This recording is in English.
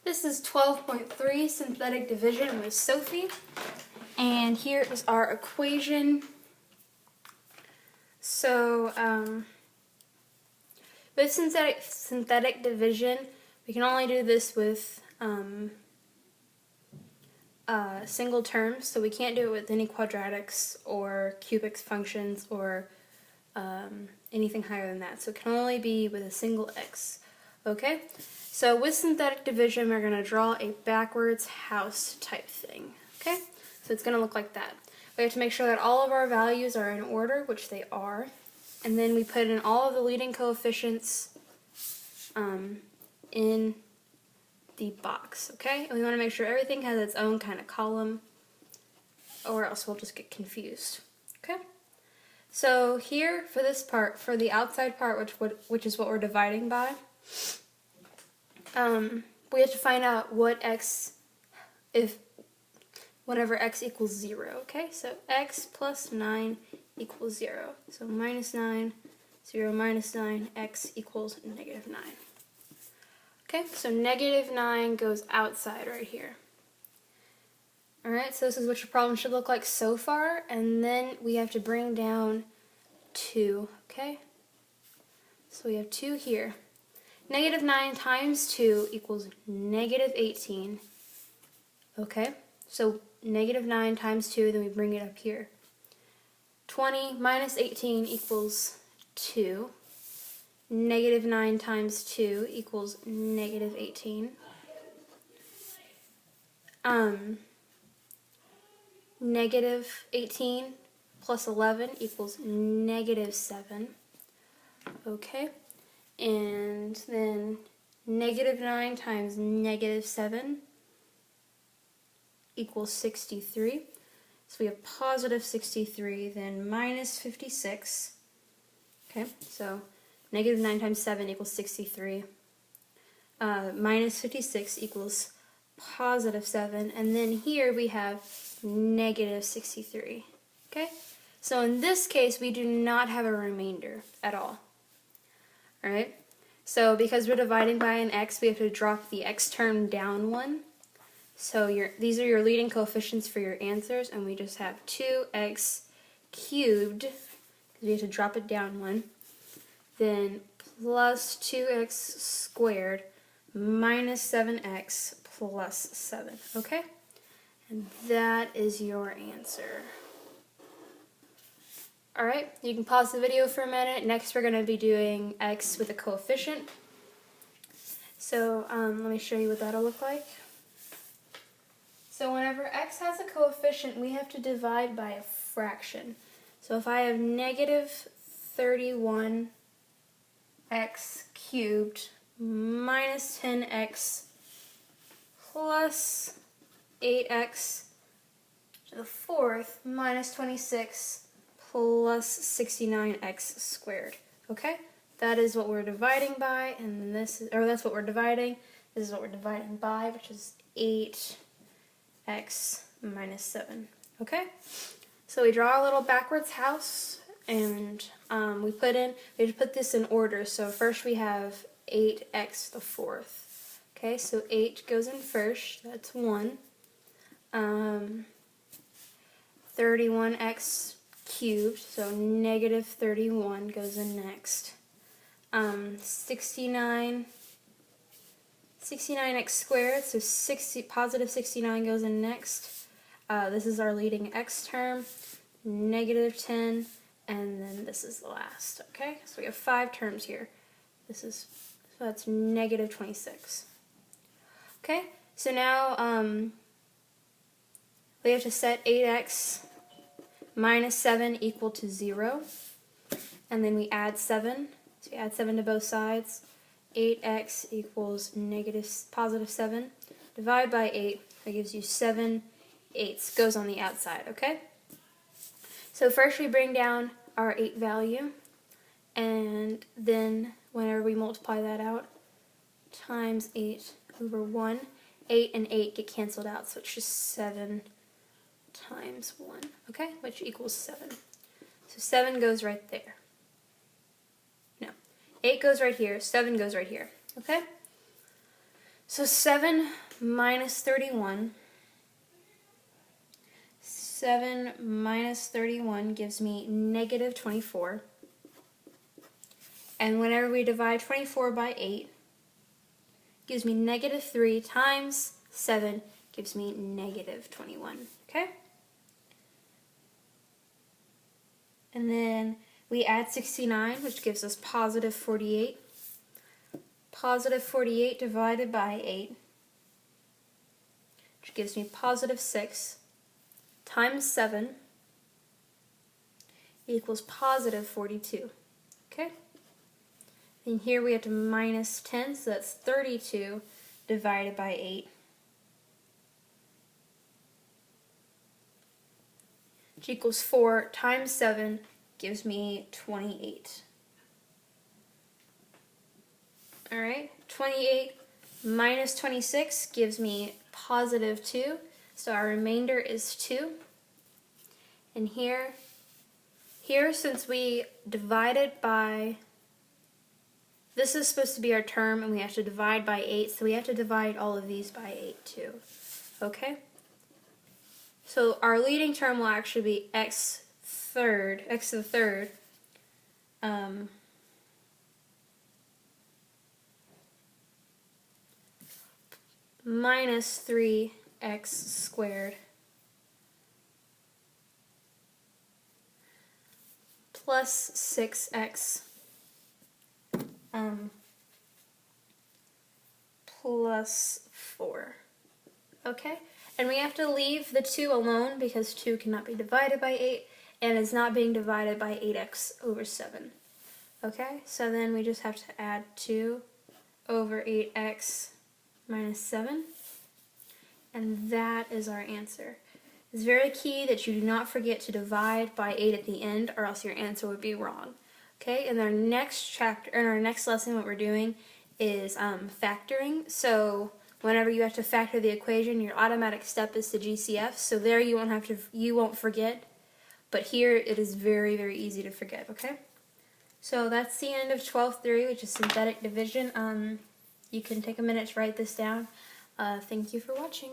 This is 12.3 synthetic division with Sophie, and here is our equation. So with synthetic division, we can only do this with single terms, so we can't do it with any quadratics or cubic functions or anything higher than that. So it can only be with a single x. Okay? So with synthetic division, we're going to draw a backwards house type thing. Okay? So it's going to look like that. We have to make sure that all of our values are in order, which they are. And then we put in all of the leading coefficients in the box. Okay? And we want to make sure everything has its own kind of column, or else we'll just get confused. Okay? So here, for this part, for the outside part, which is what we're dividing by, we have to find out what x, whenever x equals 0, okay? So x plus 9 equals 0. So minus 9, 0 minus 9, x equals negative 9. Okay, so negative 9 goes outside right here. Alright, so this is what your problem should look like so far, and then we have to bring down 2, okay? So we have 2 here. Negative 9 times 2 equals negative 18. Okay, so negative 9 times 2, then we bring it up here. 20 minus 18 equals 2. Negative 9 times 2 equals negative 18. Negative 18 plus 11 equals negative 7. Okay. And then negative 9 times negative 7 equals 63. So we have positive 63, then minus 56. Okay, so negative 9 times 7 equals 63. Minus 56 equals positive 7. And then here we have negative 63. Okay, so in this case, we do not have a remainder at all. Alright, so because we're dividing by an x, we have to drop the x term down 1. So these are your leading coefficients for your answers, and we just have 2x cubed, because we have to drop it down 1, then plus 2x squared minus 7x plus 7. Okay? And that is your answer. Alright, you can pause the video for a minute. Next we're going to be doing x with a coefficient. So let me show you what that'll look like. So whenever x has a coefficient, we have to divide by a fraction. So if I have negative 31x cubed minus 10x plus 8x to the fourth minus 26 plus 69x squared. Okay? That is what we're dividing by, and this is, or that's what we're dividing. This is what we're dividing by, which is 8x minus 7. Okay? So we draw a little backwards house, and we have to put this in order. So first we have 8x to the fourth. Okay, so 8 goes in first, that's 1. 31x cubed, so negative 31 goes in next. 69x squared, so positive 69 goes in next. This is our leading x term, negative 10, and then this is the last. Okay, so we have 5 terms here. So that's negative 26. Okay, so now we have to set 8x minus 7 equal to 0, and then we add 7. So we add 7 to both sides. 8x equals positive 7. Divide by 8, that gives you 7/8. Goes on the outside, okay? So first we bring down our 8 value, and then whenever we multiply that out, times 8 over 1, 8 and 8 get canceled out, so it's just 7 times 1, okay, which equals 7. So 7 goes right there. No, 8 goes right here, 7 goes right here, okay? So 7 minus 31. 7 minus 31 gives me negative 24. And whenever we divide 24 by 8, gives me negative 3 times 7 gives me negative 21. Okay? And then we add 69, which gives us positive 48. Positive 48 divided by 8, which gives me positive 6, times 7 equals positive 42. Okay? And here we have to minus 10, so that's 32 divided by 8. Which equals 4 times 7 gives me 28. Alright, 28 minus 26 gives me positive 2, so our remainder is 2. And here since we divided by, this is supposed to be our term and we have to divide by 8, so we have to divide all of these by 8 too. Okay? So our leading term will actually be x to the third, minus 3x squared plus 6x plus 4. Okay? And we have to leave the 2 alone because 2 cannot be divided by 8 and is not being divided by 8x over 7. Okay? So then we just have to add 2 over 8x minus 7. And that is our answer. It's very key that you do not forget to divide by 8 at the end or else your answer would be wrong. Okay? In our next chapter, in our next lesson, what we're doing is factoring. So whenever you have to factor the equation, your automatic step is to GCF. So there you won't forget. But here it is very, very easy to forget, okay? So that's the end of 12th theory, which is synthetic division. You can take a minute to write this down. Thank you for watching.